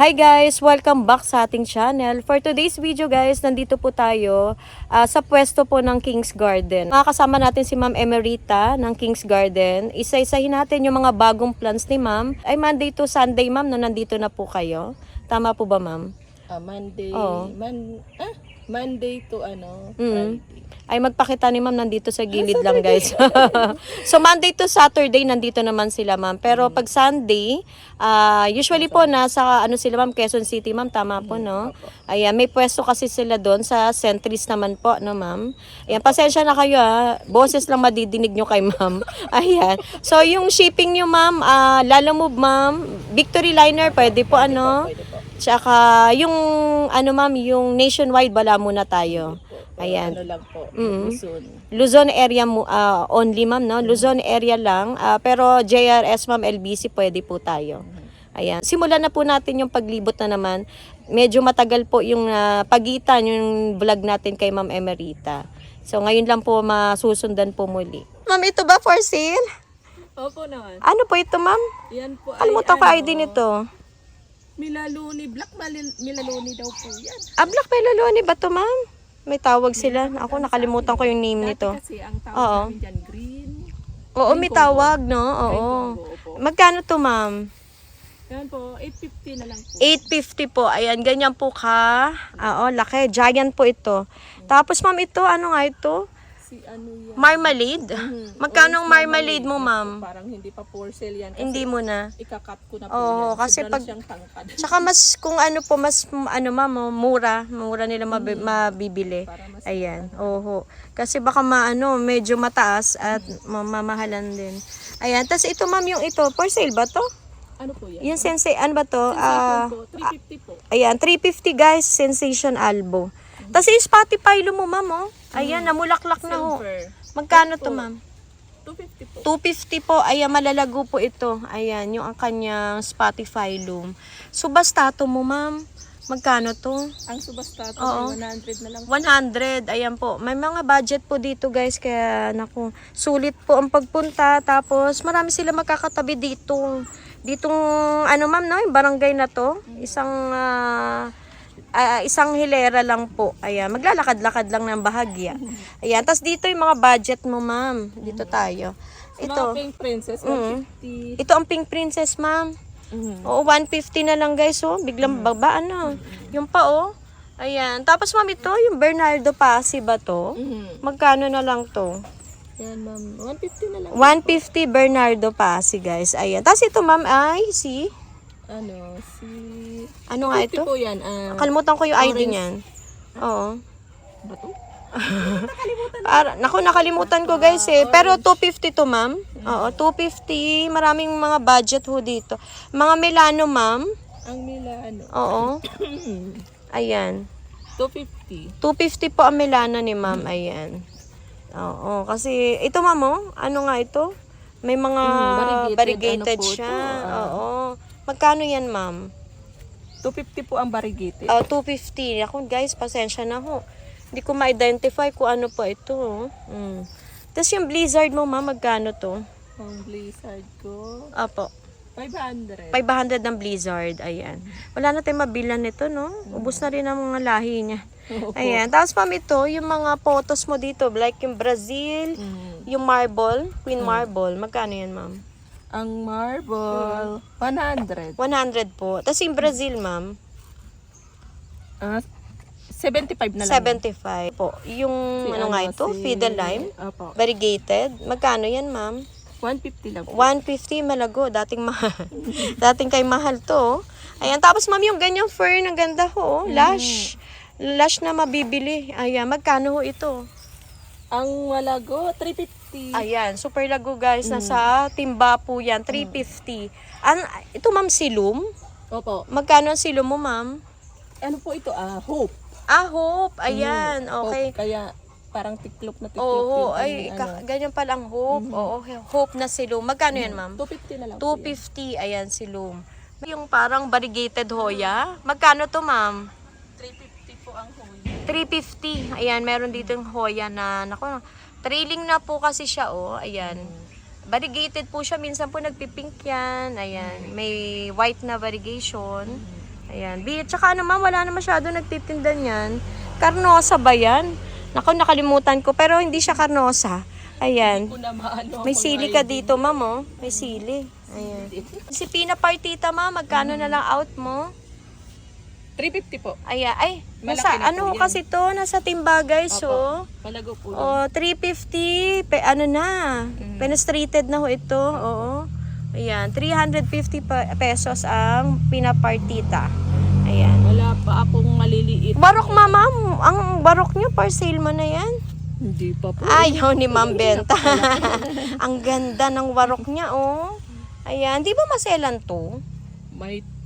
Hi guys! Welcome back sa ating channel. For today's video guys, nandito po tayo sa pwesto po ng King's Garden. Makakasama natin si Ma'am Emerita ng King's Garden. Isa-isahin natin yung mga bagong plants ni Ma'am. Ay Monday to Sunday Ma'am, no, nandito na po kayo. Tama po ba Ma'am? Monday, Oo. Monday to Friday. Ay magpakita ni Ma'am, nandito sa gilid lang guys. So Monday to Saturday nandito naman sila Ma'am. Pero pag Sunday, usually po nasa sila Ma'am, Quezon City Ma'am, tama po no? Ayan, may pwesto kasi sila doon sa Centris naman po no Ma'am. Ayan, pasensya na kayo boses lang madidinig nyo kay Ma'am. Ayan. So yung shipping nyo Ma'am, Lalamove Ma'am, Victory Liner, pwede po Pwede po. Tsaka yung Ma'am, yung nationwide wala muna tayo. Ayan. Ano lang po, Luzon. Luzon area only Ma'am, no? Luzon area lang. Pero JRS Ma'am, LBC pwede po tayo. Ayan. Simulan na po natin yung paglibot na naman. Medyo matagal po yung pagitan, yung vlog natin kay Ma'am Emerita. So ngayon lang po masusundan po muli. Ma'am, ito ba for sale? Opo naman. Ano po ito Ma'am? Yan po ay Kalimutan ko ID nito. Milaloni, Milaloni daw po yan. Black Melaloni ba to Ma'am? May tawag sila. Ako nakalimutan ko yung name nito. Dati kasi ang tawag Oo. namin dyan, green. Oo, may tawag, no? Oo. Opo. Magkano to, Ma'am? Yan po, 850 na lang po. 850 po. Ayan, ganyan po ka. Laki. Giant po ito. Tapos, Ma'am, ito, ano nga ito? Si ano yan? Marmalade? Magkano ang Orange marmalade mo, Ma'am? Parang hindi pa for sale yan. Kasi Hindi mo na. ikakat ko na po Oo, yan. kasi Sobra pag- na siyang tangkad. Tsaka mas, kung ano po, mas, Ma'am, mura. Mura nila mabibili. Para mas Ayan, oho. Kasi baka medyo mataas at mamahalan din. Ayan, tas ito Ma'am, yung ito, for sale ba to? Ano po yan? Yung sensei, ano ba to? Sensation po, 350 po. Ayan, 350 guys, Sensation Albo. Tas yung Spotify mo Ma'am, oh. Ayan, namulaklak na ho. Silver. Magkano to Ma'am? 250 po. 250 po. Ayan, malalago po ito. Ayan, yung ang kanyang Spotify loom. Subastato mo Ma'am. Magkano to? Ang subastato Oo. ay 100 na lang. 100, ayan po. May mga budget po dito guys, kaya naku, sulit po ang pagpunta. Tapos marami sila magkakatabi dito. Ditong Ma'am, no, yung barangay na to. Isang hilera lang po. Ayan, maglalakad-lakad lang ng bahagya. Ayan, tas dito yung mga budget mo Ma'am. Dito tayo. Mga Ito. Pink Princess, 150. Ito ang Pink Princess Ma'am. Oo, 150 na lang guys, oh. Biglang baba, Yung pa, oh. Ayan. Tapos, Ma'am, ito, yung Bernardo Pasi ba to? Magkano na lang to? Yan, ma'am. 150 na lang. 150 Bernardo Pasi, guys. Ayan. Tapos ito, Ma'am, ay si... Ano nga 50 ito? po yan. Kalimutan ko yung ID orange. niyan. Oo. Bato? Nakalimutan ko guys Pero 250 to Ma'am. Oo, 250. Maraming mga budget ho dito. Mga Milano Ma'am. Ang Milano. Oo. Ayan. 250. 250 po ang Milano ni Ma'am. Ayan. Oo, kasi ito Ma'am, oh, ano nga ito? May mga variegated ano po siya. ito, Oo. Magkano yan Ma'am? 250 po ang variegated. 250. Ako guys, pasensya na ho. Hindi ko ma-identify kung ano po ito. Tapos yung Blizzard mo Ma'am, magkano to? Ang Blizzard ko, Apo. 500. 500 ng Blizzard. Ayan. Wala na tayong mabilan nito, no? Ubus na rin ang mga lahi niya. Ayan. Tapos Ma'am, ito, yung mga photos mo dito, like yung Brazil, yung marble, Queen Marble. Magkano yan Ma'am? Ang marble, 100. 100 po. Tapos yung Brazil Ma'am, 75 na lang. 75 po. Yung ano nga ito, Fiddle Lime, Opo. variegated. Magkano yan Ma'am? 150 lang po. 150 malago. Dating mahal. Dating kay mahal to. Ayan. Tapos Ma'am, yung ganyang fern, ang ganda ho. Lush. Lush na mabibili. Ayan. Magkano ho ito? Ang walago, 350. Ayan. Super lago guys. Nasa timba po yan. 350. Ito Ma'am, silum. Opo. Magkano ang silum mo Ma'am? Ano po ito? Hope. Hope. Ayan. Okay. Hope, kaya parang tiklop na tiklop Oo. yung Ay, ganyan palang hope. Oo. Hope na silum. Magkano yan Ma'am? 250 na lang po yan. 250. Ayan, silum. Yung parang variegated hoya. Magkano to Ma'am? 350 po ang hoya. 350. Ayan, meron dito yung hoya na, trailing na po kasi siya, oh. Ayan. Variegated po siya. Minsan po nagpipink yan. Ayan. May white na variegation. Ayan. Tsaka ano ma'am, wala na masyado nagtitinda niyan. Carnosa ba yan? Naku, nakalimutan ko. Pero hindi siya carnosa. Ayan. Kung na maano May ako sili ng ka ID. dito, ma'am, oh. May sili. Ayan. Si Pina Partita, ma'am, magkano na lang out mo? 350 po. Ayan. Ay, Malaki nasa, na po ano yan. kasi to? Nasa timba, guys, Opo. oh. Malago po yan. Oh, 350. Ano na? Penetrated na ho ito. Oo. Ayan. 350 pesos ang Pina Partita. Ayan. Wala pa akong maliliit. Barok, mama. Ang barok nyo, for sale mo na yan. Hindi pa po. Ayaw ni Ma'am Benta. Ang ganda ng warok niya, oh. Ayan, di ba maselan to?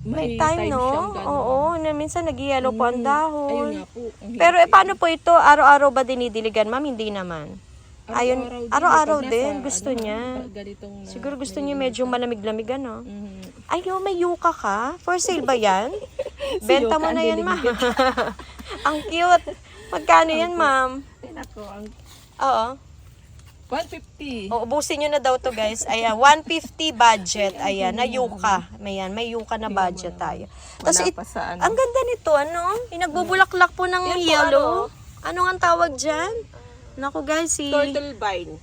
May time, no? siyang ganun. Oo, na minsan nag-yellow po ang Ayun dahon. nga po. Ang Pero paano po ito? Araw-araw ba dinidiligan, ma'am? Hindi naman. Ayun, araw-araw Pag din. nasa, Gusto ano, niya. pag ganitong na- Siguro gusto niya medyo malamig-lamig, ano? Mhm. Ayaw, may yuka ka? For sale ba yan? Benta mo yuka na ang yan, ma'am. Ang cute. Magkano yan, ma'am? Ay, nako, ang Oo. 150. O, ubusin nyo na daw to guys. Ayan, 150 budget. Ayan, na yuka. May yuka na budget tayo. Tapos, Wala pa sa ano. ang ganda nito, ano? Inagbubulaklak po ng Yan po, yellow. Ano ang tawag dyan? Naku guys, si Turtle vine.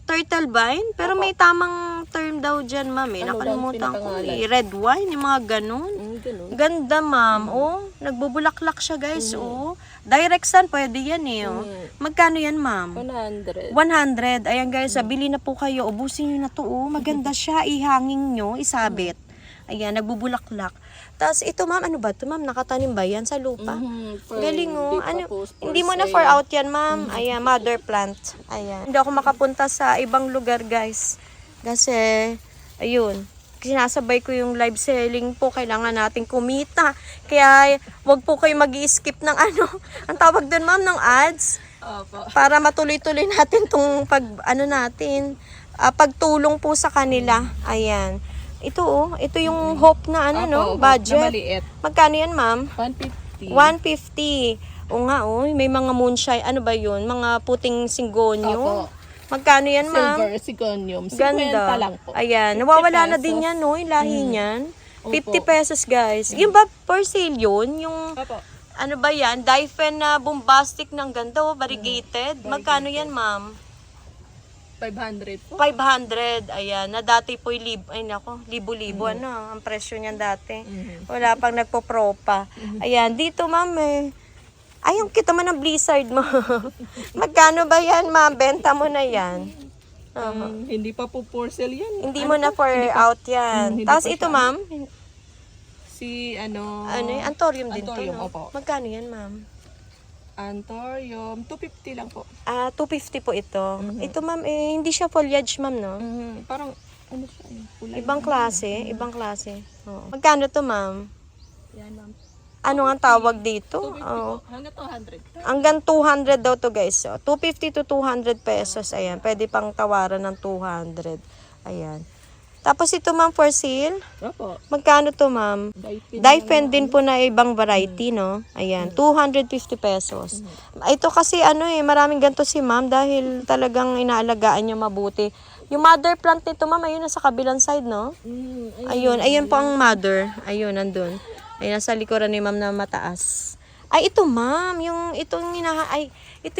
turtle vine. Pero may tamang term daw dyan, ma'am. Eh. Ano Nakalimutan daw ko. pinapangalan? Red wine, yung mga ganun. Ganun. Ganda, ma'am. Oh, nagbubulaklak siya, guys. Oh, direct sun, pwede yan eh. Oh. Magkano yan, ma'am? 100. 100. Ayan guys, bili na po kayo. Ubusin nyo na to. Oh. Maganda siya. Ihanging nyo. Isabit. Ayan, nagbubulaklak. Tapos ito ma'am, ano ba ito ma'am? Nakatanim ba yan sa lupa? Galing oh. Hindi mo na for out yan ma'am. Ayan, mother plant. Ayan. Hindi ako makapunta sa ibang lugar guys. Kasi, ayun. Sinasabay ko yung live selling po. Kailangan natin kumita. Kaya, wag po kayo mag-i-skip ng ano. Ang tawag doon ma'am, ng ads. Opo. Para matuloy-tuloy natin tong pagtulong po sa kanila. Ayan. Ito oh, ito yung hope na ano no, Opo, na budget. maliit. Magkano yan, ma'am? 150. 150. O nga oh, may mga moonshine, ano ba 'yun? Mga puting singgonyo. Opo. Magkano yan, ma'am? Silver sigonium. 50 Ganda. lang po. Ayan, 50 nawawala na pesos. din yan, no? Yung lahi niyan. Opo. 50 pesos, guys. Yung ba for sale yun? Yung Opo. ano ba yan? Dyfen na bombastic ng ganda, oh, variegated. Magkano yan, ma'am? 500 po. 500. Ayan, na dati po libo-libo, ano, ang presyo niyan dati. Wala pang nagpo-propa. Ayan, dito ma'am eh. Ay, ang kita man ng blizzard mo. Magkano ba yan, ma'am? Benta mo na yan. Hindi pa po for sale yan. Hindi mo na for out yan. hindi Tapos pa ito, siya. ma'am, Si ano ano, antorium din to, Antorium, no? opo. Magkano yan, ma'am? Antorium, 250 lang po. 250 po ito. Ito, ma'am, eh, hindi siya foliage, ma'am, no? Parang ano siya, kulay. Ibang klase. Oo. Magkano to, ma'am? Yan, ma'am. Ano nga tawag dito? 250 Oo. po. Hanggang 200. Hanggang 200 daw to guys. So, 250 to 200 pesos. Ayan. Pwede pang tawaran ng 200. Ayan. Tapos ito ma'am for sale. Opo. Magkano to ma'am? Dyfen din po na ibang variety, no? Ayan. 250 pesos. Ito kasi ano eh, maraming ganito si ma'am dahil talagang inaalagaan niya mabuti. Yung mother plant nito ma'am, ayun nasa kabilang side, no? Ayun po ang mother. Ayun, nandun. Ay, nasa likuran ni ma'am na mataas. Ay, ito ma'am, ito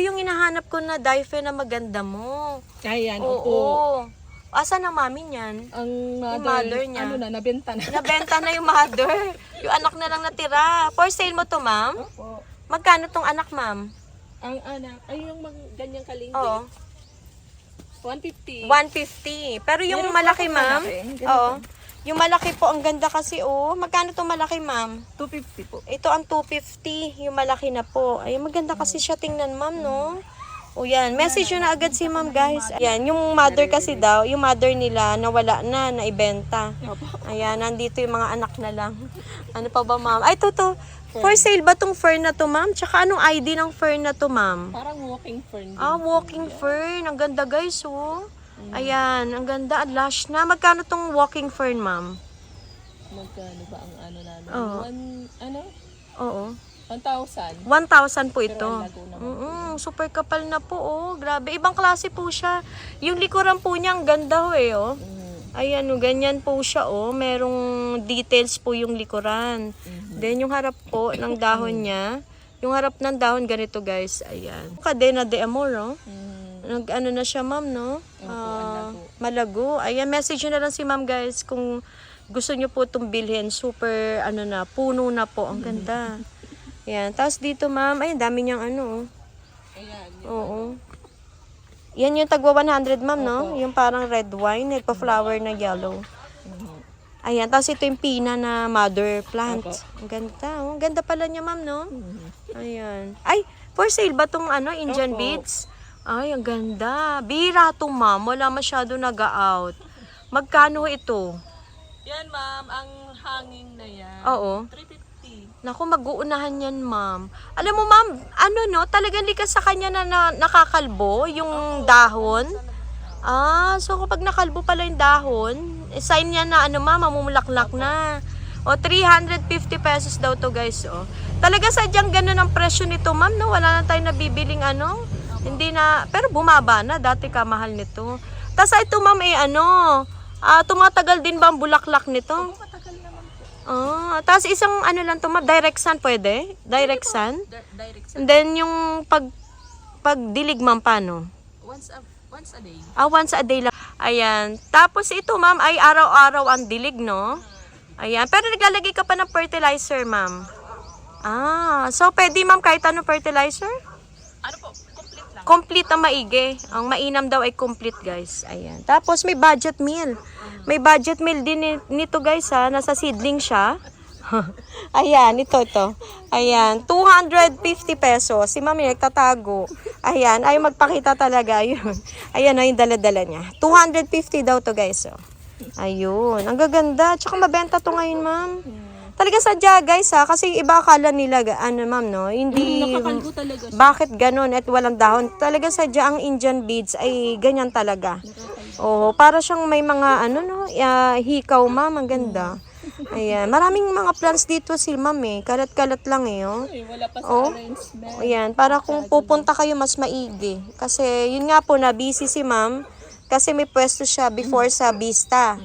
yung hinahanap ko na Dyfen na maganda mo. Ayan, Oo. opo. Asa na mami niyan? Ang mother niya. Ano na, nabenta na. Nabenta na yung mother. Yung anak na lang natira. For sale mo to, ma'am? Opo. Magkano tong anak, ma'am? Ang anak, ay yung ganyang kalingki. Oo. 150. 150. Pero yung Meron malaki, pa akong ma'am? malaki. Ganito. Oo. Yung malaki po, ang ganda kasi, oh. Magkano tong malaki, ma'am? 250 po. Ito ang 250, yung malaki na po. Ay, maganda kasi siya tingnan, ma'am, no? O yan, message yun na agad si ma'am, guys. Ayan, yung mother kasi daw, yung mother nila, nawala na, naibenta. Ayan, nandito yung mga anak na lang. Ano pa ba, ma'am? Ay, to. For sale ba tong fern na to, ma'am? Tsaka anong ID ng fern na to, ma'am? Parang walking fern. Walking fern. Ang ganda, guys, oh. Ayan, ang ganda. Ang lush na. Magkano tong walking fern, ma'am? Magkano ba ang ano namin? Oo. Oo. 1,000. 1,000 po ito. Pero ang lago naman Super kapal na po, oh. Grabe. Ibang klase po siya. Yung likuran po niya, ang ganda ho eh, oh. Ayan, oh, ganyan po siya, oh. Merong details po yung likuran. Then, yung harap po ng dahon niya. Yung harap ng dahon, ganito, guys. Ayan. Cadena de Amor, oh. Nag-ano na siya, ma'am, no? Malago. Ayan, message nyo na lang si ma'am, guys, kung gusto nyo po itong bilhin. Super, ano na, puno na po. Ang ganda. Ayan. Tapos dito, ma'am, ayan, dami niyang ano, oh. Ayan. Oo. Yan yung tagwa 100, ma'am, no? Yung parang red wine, nagpa-flower na yellow. Ayan, tapos ito yung pina na mother plant. Ang ganda, oh. Ang ganda pala niya, ma'am, no? Ayan. Ay, for sale ba tong ano, Indian beads? Ay, ang ganda. Bira to, ma'am. Wala masyado nag-out. Magkano ito? Yan, ma'am. Ang hanging na yan. Oo. 350. Naku, mag-uunahan yan, ma'am. Alam mo, ma'am, ano, no? Talagang likas sa kanya na nakakalbo yung dahon. So kapag nakalbo pala yung dahon, sign niya na, ano, ma'am, mamumulaklak na. O, 350 pesos daw to, guys, oh. Talaga sadyang ganun ang presyo nito, ma'am, no? Wala na tayong nabibiling, ano? Hindi na, pero bumaba na. Dati kamahal nito. Tapos ito, ma'am, tumatagal din ba ang bulaklak nito? Matagal naman po. Tapos isang ano lang to, ma'am, direct sun pwede? Direct sun? Direct. And then yung pagdilig, ma'am, paano? Once a day. Once a day lang. Ayan. Tapos ito, ma'am, ay araw-araw ang dilig, no? Ayan. Pero naglalagay ka pa ng fertilizer, ma'am. So pwede, ma'am, kahit ano fertilizer? Ano po? Complete lang. Complete ang maigi. Ang mainam daw ay complete, guys. Ayan. Tapos may budget meal. May budget meal din nito, guys, ha. Nasa seedling siya. Ayan, ito. Ayan, 250 pesos. Si mami nagtatago. Ayan, ay magpakita talaga. Ayun. Ayan, yung dala-dala niya. 250 daw to, guys. Oh. Ayun, ang gaganda. Tsaka mabenta to ngayon, ma'am. Talaga sadya, guys, ha. Kasi yung iba akala nila, ano, ma'am, no? Hindi, Nakakalbo talaga siya. bakit ganun at walang dahon? Talaga sadya ang Indian beads ay ganyan talaga. Oh, para siyang may mga, ano, no? Hikaw, ma'am. Ang ganda. Ayan, maraming mga plants dito si ma'am, eh. Kalat-kalat lang, eh, oh. Ay, wala pa sa Oh. arrangement. Ayan, para kung pupunta kayo mas maigi. Kasi yun nga po, na busy si ma'am. Kasi may pwesto siya before sa Vista.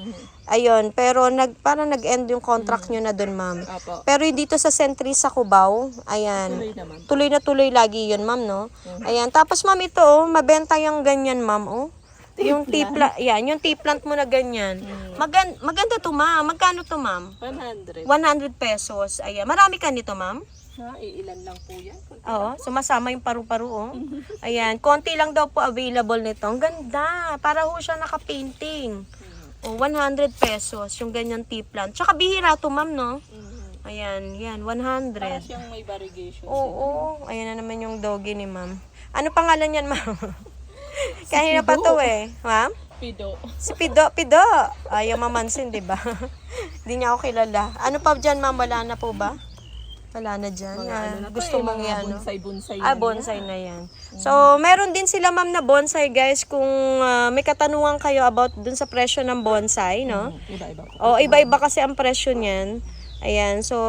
Ayun, pero parang nag-end yung contract nyo na dun, ma'am. Apo. Pero yung dito sa Sentry sa Cubao, ayan. Tuloy naman. Tuloy na tuloy lagi yun, ma'am, no? Ayan, tapos ma'am, ito, oh, mabenta yung ganyan, ma'am, oh. Yung yung tea plant mo na ganyan. Maganda to, ma'am. Magkano to, ma'am? 100. 100 pesos. Ayan, marami ka nito, ma'am? Ilan lang po yan. Oo, sumasama yung paru-paru, oh. Ayan, konti lang daw po available nito. Ang ganda. Para ho siya naka-painting. Oh, 100 pesos yung ganyan tea plant. Tsaka bihira to, ma'am, no? Ayan, yan, 100. Para siyang may variegation. Oo, ayan na naman yung doggy ni ma'am. Ano pangalan yan, ma'am? Kanina pa to, eh. Ma'am? Pido. Si Pido. Ayaw mamansin, di ba? Hindi niya ako kilala. Ano pa dyan, ma'am? Wala na po ba? Wala na dyan. Gusto mong yan, no? Bonsai. Bonsai na yan. So, meron din sila, ma'am, na bonsai, guys. Kung may katanungan kayo about dun sa presyo ng bonsai, no? Iba-iba po. O, iba-iba kasi ang presyo niyan. Ayan, so,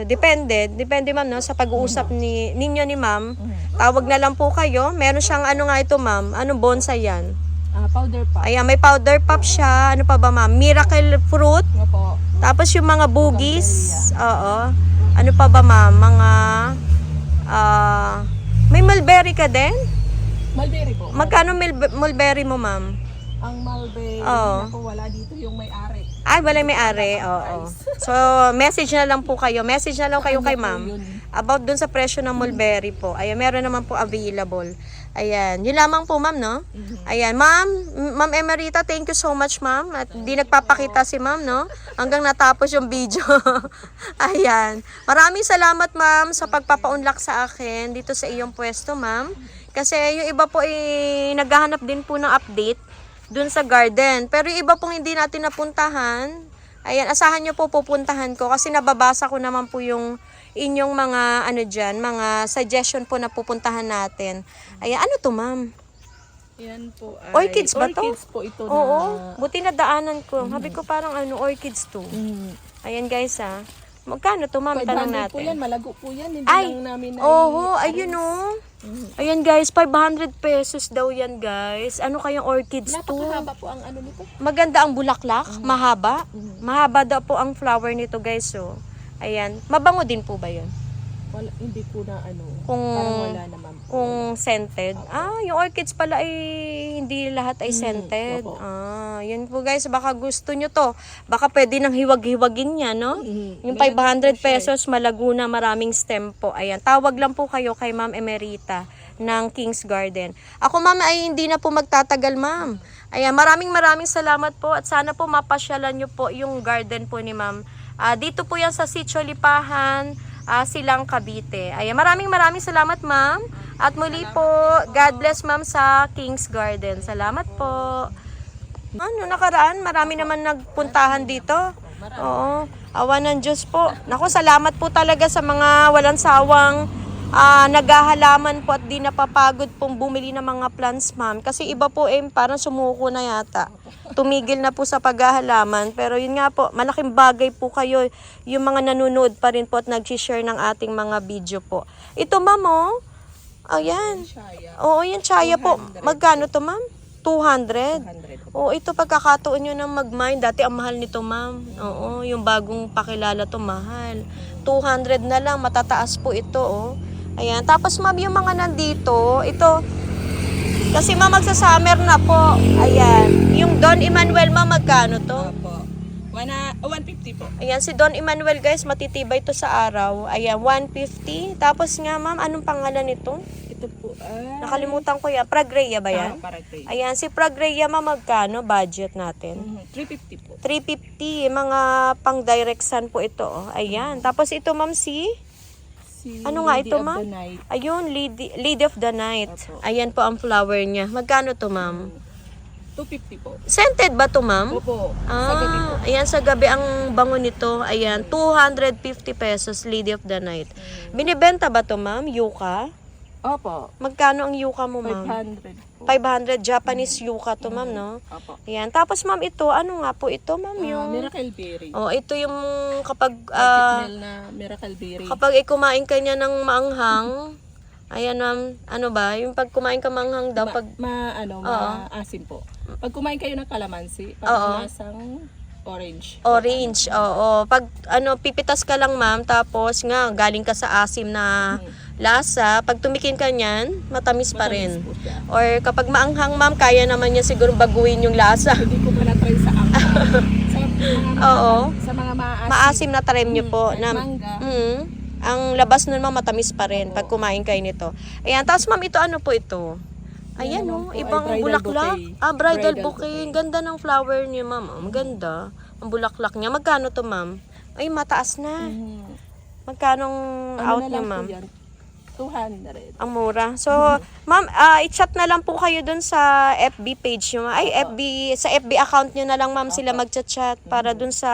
depende, ma'am, no? Sa pag-uusap ninyo ni ma'am. Tawag na lang po kayo. Meron siyang, ano nga ito, ma'am? Anong bonsai yan? Powder pop. Ayan, may powder pop siya. Ano pa ba, ma'am? Miracle fruit. Nga po. Tapos yung mga boogies. Oo. Ano pa ba, ma'am? Mga, may mulberry ka din? Mulberry po. Magkano mulberry mo, ma'am? Ang mulberry Oo. na po wala dito yung may-ari. Ay, wala may-ari. Oo. So, message na lang po kayo. Message na lang kayo kay ma'am. About dun sa presyo ng mulberry po. Ayan, meron naman po available. Ayan. Yun lamang po, ma'am, no? Ayan. Ma'am Emerita, thank you so much, ma'am. At di nagpapakita si ma'am, no? Hanggang natapos yung video. Ayan. Maraming salamat, ma'am, sa pagpapaunlak sa akin dito sa iyong pwesto, ma'am. Kasi yung iba po naghahanap din po ng update dun sa garden. Pero yung iba pong hindi natin napuntahan, ayan, asahan nyo po pupuntahan ko kasi nababasa ko naman po yung inyong mga mga suggestion po na pupuntahan natin. Ayan, ano to, ma'am? Yan po ay... Orchids ba to? Orchids po ito na... Oo, buti na daanan ko. Sabi ko parang orchids to. Ayan, guys, Magkano to, ma'am? Tanong 500 natin. po yan, malago po yan. Hindi Ay, lang namin ayun, oh. Ayan guys, 500 pesos daw yan guys. Ano kayang orchids to? Napakahaba po ang ano nito. Maganda ang bulaklak, mahaba. Mahaba daw po ang flower nito guys. So, ayan. Mabango din po ba yun? Wala, hindi po na ano. Kung- Parang wala naman po. Kung scented. Yung orchids pala ay hindi lahat ay scented. opo. Yun po guys, baka gusto nyo to. Baka pwede nang hiwag-hiwagin niya, no? Yung Malaki 500 po siya, pesos, Malaguna, maraming stem po. Ayan, tawag lang po kayo kay Ma'am Emerita ng King's Garden. Ako ma'am ay hindi na po magtatagal ma'am. Ayan, maraming salamat po at sana po mapasyalan nyo po yung garden po ni ma'am. Dito po yan sa Sitio Lipahan, Silang Cavite. Ayan, maraming salamat ma'am. At muli po, God bless ma'am sa King's Garden. Salamat po. Ano, nakaraan, marami naman nagpuntahan dito. Oo, awa ng Diyos po. Naku, salamat po talaga sa mga walang sawang naghahalaman po at di napapagod pong bumili ng mga plants ma'am. Kasi iba po parang sumuko na yata. Tumigil na po sa paghahalaman. Pero yun nga po, malaking bagay po kayo. Yung mga nanonood pa rin po at nag-share ng ating mga video po. Ito ma'am oh. Ayan. Shaya. Oo, yung chaya po. 200. Magkano to ma'am? 200? 100. Oo, ito pagkakataon nyo ng mag-mine. Dati ang mahal nito, ma'am. Oo, yung bagong pakilala to, mahal. 200 na lang, matataas po ito, oh. Ayan, tapos ma'am, yung mga nandito, ito, kasi ma'am, magsa-summer na po. Ayan, yung Don Emmanuel, ma'am, magkano to? Opo. 150 po. Ayan, si Don Emmanuel, guys, matitibay to sa araw. Ayan, 150. Tapos nga, ma'am, anong pangalan nito? Ito po Nakalimutan ko yan. Pragreya ba yan? para kay. Ayan, si Pragreya, ma'am, magkano budget natin? 350 po. 350, mga pang direct sun po ito. Oh. Ayan. Tapos ito, ma'am, si... Si Ano nga Lady ito, of ma'am? the Night. Ayun, Lady of the Night. Opo. Ayan po ang flower niya. Magkano to, ma'am? 250 po. Scented ba to, ma'am? Opo. Sa gabi po. Ayan, sa gabi ang bango nito. Ayan, 250 pesos, Lady of the Night. Binibenta ba to, ma'am? Yuka? Opo. Magkano ang yuka mo, ma'am? 500 po. 500 Japanese yuka to, ma'am, no? Opo. Ayan. Tapos, ma'am, ito, ano nga po ito, ma'am? Yung... Miracle Berry. Oh, ito yung kapag Mel na Miracle Berry. kapag kumain ka niya ng maanghang, ayan ma'am, ano ba, yung pag kumain ka maanghang daw, pag, maasim po. Pag kumain kayo ng kalamansi, Oo. parang lasang orange. orange, oo. Pag pipitas ka lang ma'am, tapos nga, galing ka sa asim na lasa, pag tumikin ka niyan, matamis pa rin. Matamis po siya. Or kapag maanghang ma'am, kaya naman niya siguro baguhin yung lasa. Hindi ko pa na-try sa Oo. sa mga maasim. Maasim na trim niyo po. Like Na, mangga. ang labas nun ma'am, matamis pa rin pag kumain kayo nito. Ayan, tapos ma'am, ito ano po ito? Ayan naman oh, po ay ibang bridal bulaklak. bouquet. Bridal Bridal bouquet. bouquet. Ang ganda ng flower niya, ma'am. Ang ganda. Ang bulaklak niya. Magkano to, ma'am? Ay, mataas na. Magkanong out na niya, lang po ma'am? yan? 200. Ang mura. So, ma'am, i-chat na lang po kayo dun sa FB page nyo. Ay, sa FB account nyo na lang, ma'am, sila magchat-chat para dun sa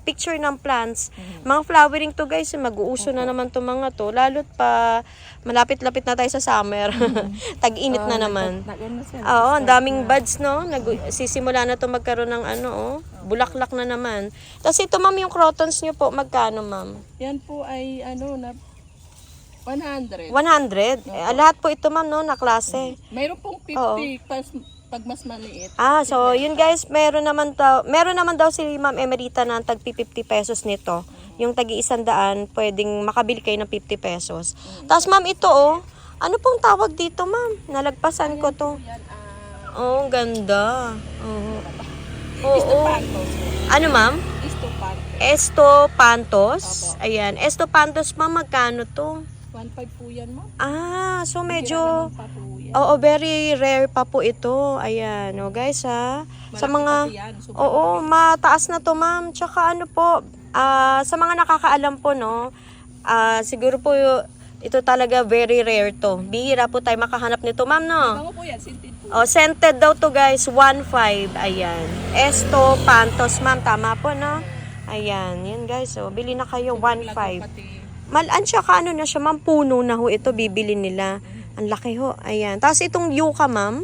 picture ng plants. Mga flowering to, guys, mag-uuso na naman to mga to. Lalo't pa, malapit-lapit na tayo sa summer. Tag-init na naman. Oo, ang daming buds, no? Sisimula na to magkaroon ng bulaklak na naman. Tapos ito, ma'am, yung crotons nyo po, magkano, ma'am? Yan po ay 100. 100? Lahat po ito, ma'am, no, na klase. Mayroon pong 50 pag mas maliit. So yun guys, meron naman daw si Ma'am Emerita na tag 50 pesos nito. Yung tagi 100, pwedeng makabili kayo ng 50 pesos. Tapos ma'am, ito ano pong tawag dito, ma'am? Nalagpasan ko to. Yan, Oh, ganda. Oo. Estopantos. Ano, ma'am? Estopantos. Estopantos. Ayan, Estopantos, ma'am, magkano to? 1.5 po yan, ma'am. So medyo Kira naman pa po yan. Oo, very rare pa po ito. Ayan, guys ha. Sa Malaki mga pati yan, super Oo, mataas na to, ma'am. Tsaka ano po, sa mga nakakaalam po, no, siguro po ito talaga very rare to. Bihira po tayo makahanap nito, ma'am, no? Bango po yan, scented po. Scented daw to, guys, 1.5. Ayan. Estopantos, ma'am. Tama po, no? Ayan, yan guys. Bili na kayo, 1.5. Pati Malaan siya ka, na siya, ma'am, puno na ito, bibili nila. Ang laki ho, ayan. Tapos itong yuka, ma'am.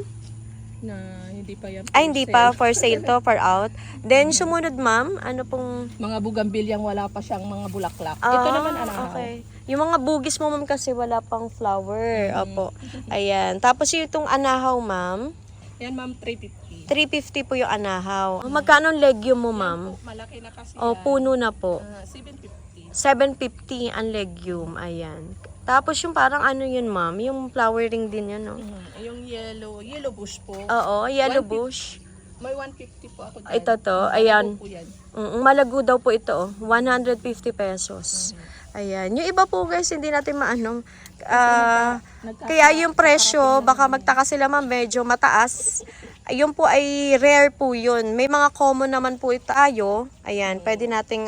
na hindi hindi pa yan. Ay, hindi pa. sale. For sale to, for out. Then, sumunod, ma'am, ano pong... Mga bugambilyang wala pa siyang mga bulaklak. Ah, Ito naman anahaw. okay. Yung mga bugis mo, ma'am, kasi wala pang flower. Opo. Ayan. Tapos yung itong anahaw, ma'am, Yan ma'am, 350. 350 po yung anahaw. Magkano ang legume mo, ma'am? Malaki na kasi O, puno na po. 750. 750 ang legume. Ayan. Tapos yung parang ano yun, ma'am? Yung flowering din yun, no? Yung yellow bush po. Oo, yellow 150. bush. May 150 po ako dyan. Ito to, ayan. Po yan. Malago daw po ito, oh. 150 pesos. Ayan. Yung iba po guys, hindi natin maano. Kaya yung presyo, baka magtaka sila ma'am, medyo mataas. Yun po ay rare po yun. May mga common naman po tayo. Ayan, pwede nating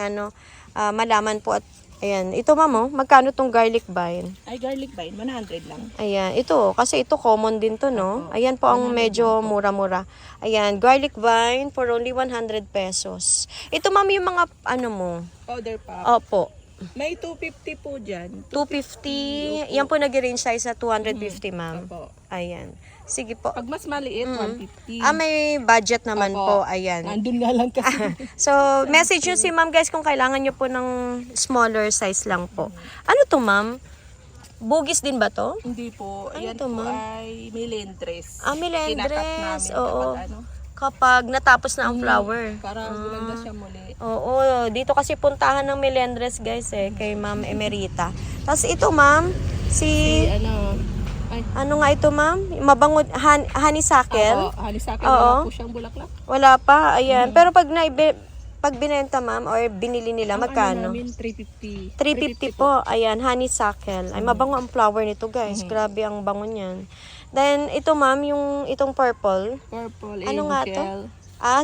malaman po at ayan. Ito ma'am, oh, magkano tong garlic vine? Ay, garlic vine, 100 lang. Ayan, ito, kasi ito common din to, no? Ayan po ang medyo mura-mura. Ayan, garlic vine for only 100 pesos. Ito ma'am yung mga ano mo? Powder puff. Opo. May 250 po dyan. 250. Yan po nag-range size sa 250, ma'am. Opo. Ayan. Sige po. Pag mas maliit, 150. May budget naman po. Opo. Ayan. Nandun nga lang kasi. So, message nyo si ma'am guys kung kailangan nyo po ng smaller size lang po. Ano to, ma'am? Bugis din ba to? Hindi po. Ano Yan to, po ma'am? ay milendres. Milendres. Kinakat namin Oo. kapag Kapag natapos na ang flower. para gumanda siya muli. Oo, dito kasi puntahan ng Melendres guys kay Ma'am Emerita. Tapos ito ma'am, ano nga ito ma'am? Mabango, honeysuckle? Oo, halimbawa, Oo. wala po siyang bulaklak. Wala pa, ayan. Pero pag binenta ma'am or binili nila, Ang magkano? Ano namin, 350. 350 po. Ayan, honeysuckle. Ay, mabango ang flower nito guys. Grabe ang bango niyan. Then, ito ma'am, itong purple. Purple Ano angel. nga to?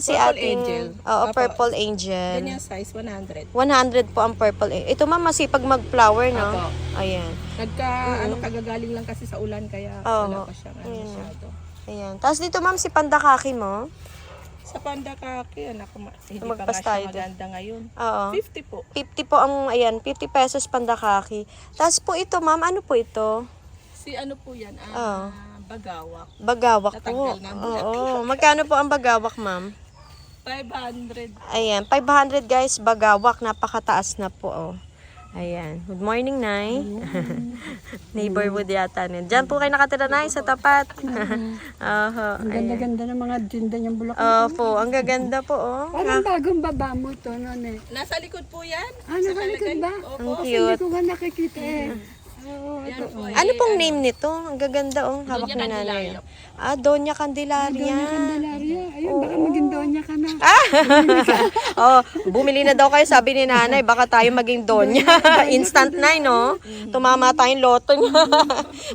Si Purple ating... angel. Oo, Opo. purple angel. Ganyan size, 100. 100 po ang purple. Ito ma'am, masipag mag-flower, no? Opo. Ayan. Kagagaling lang kasi sa ulan, kaya Oo. wala pa siyang masyado. Ayan. Tapos dito ma'am, si pandakaki mo. Sa pandakaki, hindi pa Magpas nga siya tayo dun. maganda ngayon. Oo. 50 po. 50 po ang, ayan, 50 pesos pandakaki. Tapos po ito ma'am, ano po ito? Si ano po yan? Bagawak. Bagawak po. Natanggal na ang bulaklak. Oo. Magkano po ang bagawak ma'am? 500. Ayan, 500 guys, bagawak. Napakataas na po, oh. Ayan. Good morning, Nay. Neighborhood yata. Diyan po kayo nakatira, Nay, sa tapat. Oho. Ang ganda-ganda ng mga tinda niyang bulaklak. Opo, ang gaganda po, oh. Parang bagong baba mo to, noon eh. Nasa likod po yan. Nakalikod ba? Opo. Ang Hindi cute. ko nga nakikita eh. Oo, Yan po. Ano pong name nito? Ang gaganda, oh. Hawak Doña ni nanay. Candelaria. Doña Candelaria. Candelaria. Ayun, baka maging donya ka na. Oh, bumili na daw kayo, sabi ni nanay, baka tayo maging donya. Instant na, no? Tumama tayong loto niya.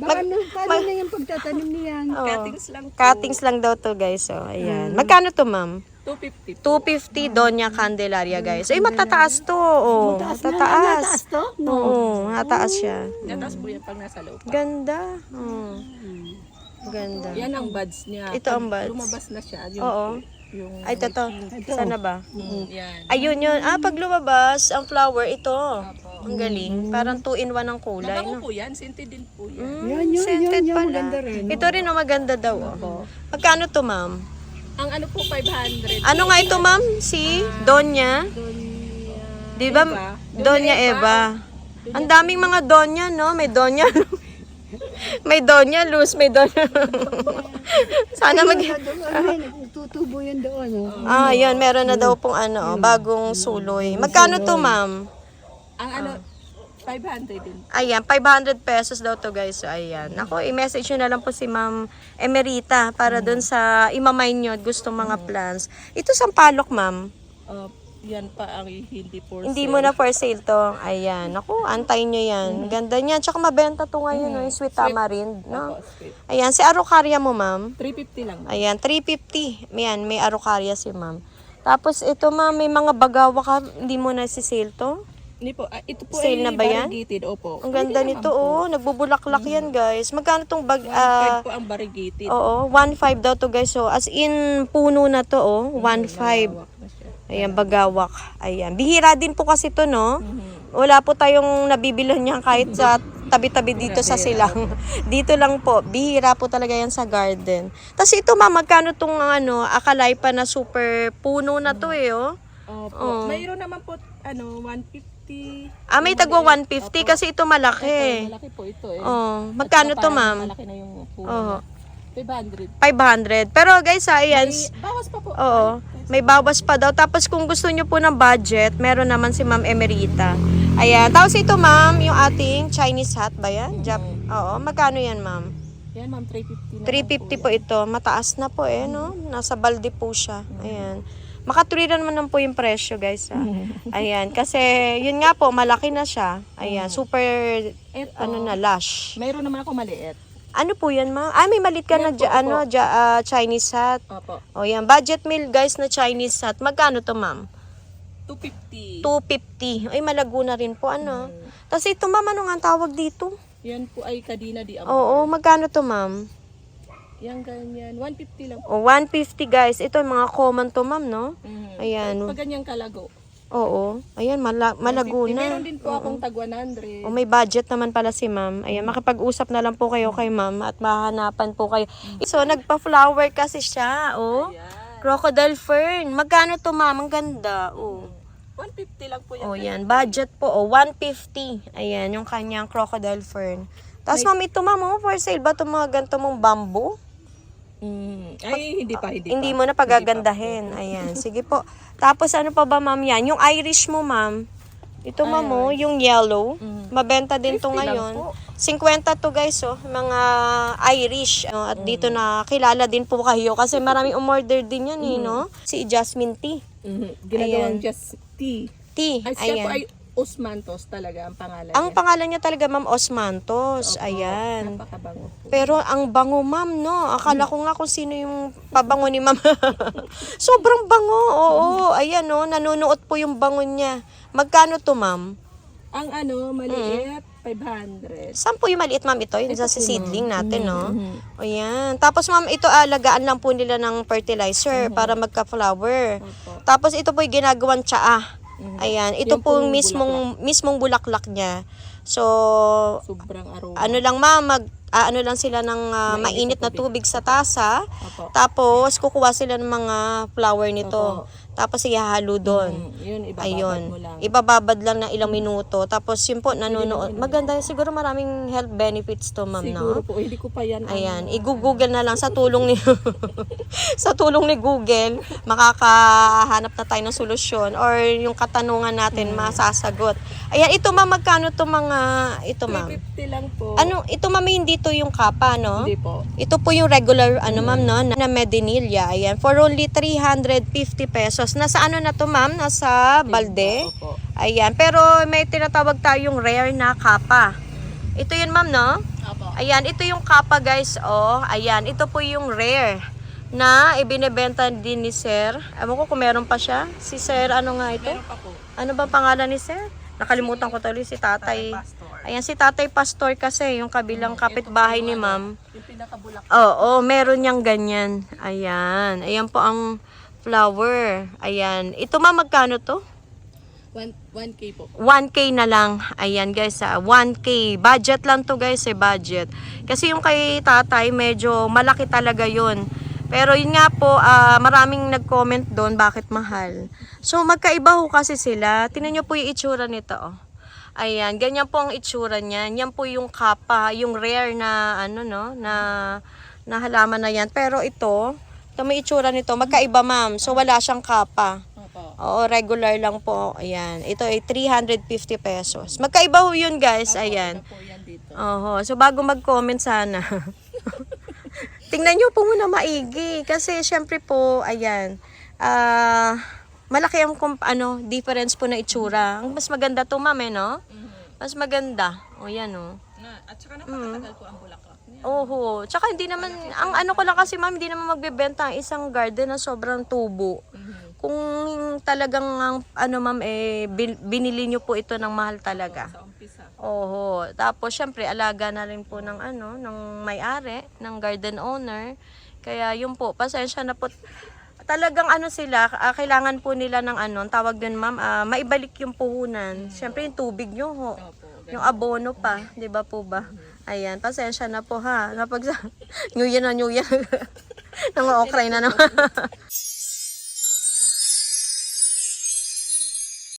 Paano na yung pagtatanim niyan? Cuttings lang po. Cuttings lang daw to, guys. So, ayan. Magkano to, ma'am? 250. 250 Doña Candelaria, guys. Ay, matataas to. Oh, matataas. Mataas to? Oo, matataas siya. Gatas po yan pag nasa loob. Ganda. Oh. Ganda. Yan ang buds niya. Ito ang Pag buds. Lumabas na siya. Oo. Yung Ay, ito. Sana ba? yan. Ayun yun. Pag lumabas, ang flower, ito. Ang galing. Parang 2-in-1 ang kulay, Mabango no? po yan. Scented din po yan. Yun, Scented yun, pala. maganda rin. Ito rin, oh, maganda daw. Oh. Magkano to, ma'am? Ang ano po, 500. Ano nga ito, ma'am? Si Donya? Di ba? Eva. Donya Eva. Ang daming mga Donya, no? May Donya. May Donya Luz, may Donya. Sana mag... Tutubo yun doon. Oh. Yun, meron na daw pong bagong suloy. Magkano to, ma'am? Ang ano, 500 din. Ayan, 500 pesos daw to, guys. So, ayan. Ako, i-message nyo na lang po si Ma'am Emerita para dun sa imamay nyo at gustong mga plans. Ito sampalok, ma'am. Yan pa ang hindi for Hindi sale. mo na for sale to. Ayan. Ako, antayin nyo yan. Ganda niyan. Tsaka mabenta to ngayon, no? Yung sweet tamarind, no? Opo, sweet. Ayan, si Araucaria mo, ma'am. 350 lang. Ayan, 350. Ayan, may Araucaria si ma'am. Tapos ito, ma'am, may mga bagawa ka. Hindi mo na si sale to? Hindi po, ito po Sale ay na ba yan? variegated. Opo. Ang ganda nito, oh. Nagbubulaklak yan, guys. Magkano tong bag... 5 po ang variegated. Oo, 1.5 daw to, guys. So, as in, puno na to, oh. 1.5. Lawak na siya. Ayan, bagawak. Ayan. Bihira din po kasi to, no? Wala po tayong nabibilan niya kahit sa tabi-tabi dito sa silang. Dito lang po, bihira po talaga yan sa garden. Tapos ito ma'am, magkano tong Acalypa na super puno na to oh? Opo. Mayroon naman po, 150. May tagwa 150 kasi ito malaki. Malaki po ito eh. Magkano At to saka ma'am? Malaki na yung puno. Oo. 500. 500. Pero guys, ayan. Bawas pa po. Oo. May bawas pa daw. Tapos kung gusto nyo po ng budget, meron naman si Ma'am Emerita. Ayan. Tapos ito ma'am, yung ating Chinese hat ba yan? Oo. Magkano yan ma'am? Yan ma'am, 350 na. 350 po ito. Mataas na po no? Nasa balde po siya. Ayan. Makatwiran naman po yung presyo guys. Ayan. Kasi yun nga po, malaki na siya. Ayan. Super, Ito, lush. mayroon naman ako maliit. Ano po yan ma'am? May malit ka na Chinese hat. Opo. O yan, budget meal guys na Chinese hat. Magkano to ma'am? 250. 250. Ay, malago na rin po, Tapos ito ma'am, ano nga ang tawag dito? Yan po ay kadina di amo. Oo, magkano to ma'am? Yan ganyan, 150 lang po. O, 150 guys. Ito yung mga common to ma'am, no? Ayan. Pag ganyang kalago. Oo. Ayan, malago 150. na. Meron din po akong tag 100. O, may budget naman pala si ma'am. Ayan, makipag-usap na lang po kayo kay ma'am at mahanapan po kayo. So, nagpa-flower kasi siya, Crocodile fern. Magkano to ma'am? Ang ganda, 150 lang po yan. Yan. Budget po, 150. Ayan, yung kanyang crocodile fern. Tapos ma'am, ito ma'am, for sale ba itong mga ganito mong bamboo? Ay, hindi pa. Hindi mo na pagagandahin. Ayan, sige po. Tapos ano pa ba ma'am yan? Yung Irish mo ma'am. Ito ma'am yung yellow. Mabenta din to 50 lang ngayon. po. 50 to guys mga Irish. At dito na kilala din po kayo kasi maraming umorder din yan no? Si Jasmine Tea. Ginagawang just tea. Tea, Ay, siya po ayan. ay Osmantos talaga ang pangalan Ang niya. pangalan niya talaga ma'am Osmantos. Ayan. Napakabango po. Pero ang bango ma'am, no? Akala ko nga kung sino yung pabango ni ma'am. Sobrang bango, oo. Ayan, no? Nanunuot po yung bango niya. Magkano to ma'am? Ang maliit, 500. Saan po yung maliit ma'am ito? Yung sa seedling natin, no? Ayan. Tapos ma'am, ito alagaan lang po nila ng fertilizer para magka-flower. Tapos ito po yung ginagawang tsaa. Ayan. Ito Yan po yung pong mismong bulaklak niya. So, Sobrang aroma. ano lang ma'am, ano lang sila ng mainit na tubig sa tasa. Opo. Tapos kukuha sila ng mga flower nito. Tapos ihahalo doon. Yun, ibababad Ayun. mo lang. Ibababad lang ng ilang minuto. Tapos yun po, nanonood. Maganda yun. Siguro maraming health benefits to, ma'am, Siguro no? po, hindi ko pa yan. Ayan. I-google na lang sa tulong ni sa tulong ni Google, makakahanap na tayo ng solusyon or yung katanungan natin masasagot. Ayan, ito ma'am, magkano to mga ito ma'am? 350 lang po. Ito ma'am, hindi to yung kapa, no? Hindi po. Ito po yung regular, ma'am, no? Na Medinilla. Ayan. For only 350 pesos. Nasa ano na to, ma'am? Nasa balde. Opo. Ayan. Pero may tinatawag tayong rare na kapa. Ito yun, ma'am, no? Opo. Ayan. Ito yung kapa, guys. Ayan. Ito po yung rare na ibinebenta din ni Sir. Ewan ko kung meron pa siya. Si Sir, ano nga ito? Meron pa po. Ano ba pangalan ni Sir? Nakalimutan ko tuloy si Tatay. Ayan, si Tatay Pastor kasi, yung kabilang kapitbahay ni ma'am. Yung pinakabulak. Oo, meron niyang ganyan. Ayan. Ayan po ang flower. Ayan. Ito ma'am, magkano to? 1K po. 1K na lang. Ayan guys, 1K. Budget lang to guys, budget. Kasi yung kay tatay, medyo malaki talaga yun. Pero yun nga po, maraming nag-comment doon bakit mahal. So magkaiba ho kasi sila. Tingnan nyo po yung itsura nito. Ayan, ganyan po ang itsura niya. Yan po yung kapa, yung rare na na halaman na yan. Pero ito may itsura nito, magkaiba ma'am. So wala siyang kapa. Opo. Oo, regular lang po. Ayan. Ito ay 350 pesos. Magkaiba ho yun guys. Ayan. Po yan dito. Oho. So bago mag-comment sana. Tingnan nyo po muna maigi. Kasi syempre po, ayan. Malaki ang difference po na itsura. Ang mas maganda to ma'am no? Mas maganda. O yan At saka napakatagal po ang bulaklak niya. Oho. Tsaka hindi naman, ang ano ko lang kasi ma'am, hindi naman magbebenta ang isang garden na sobrang tubo. Kung talagang ma'am, binili nyo po ito ng mahal talaga. Sa umpisa. Oho. Tapos syempre alaga na rin po ng ng may-ari, ng garden owner. Kaya yun po, pasensya na po. Talagang sila, kailangan po nila ng tawag din ma'am, maibalik yung puhunan. Syempre yung tubig nyo ho. Opo. Yung abono pa, 'di ba po ba? Ayan, pasensya na po ha. Kapag sa New Year na New Year. Nang okray na naman.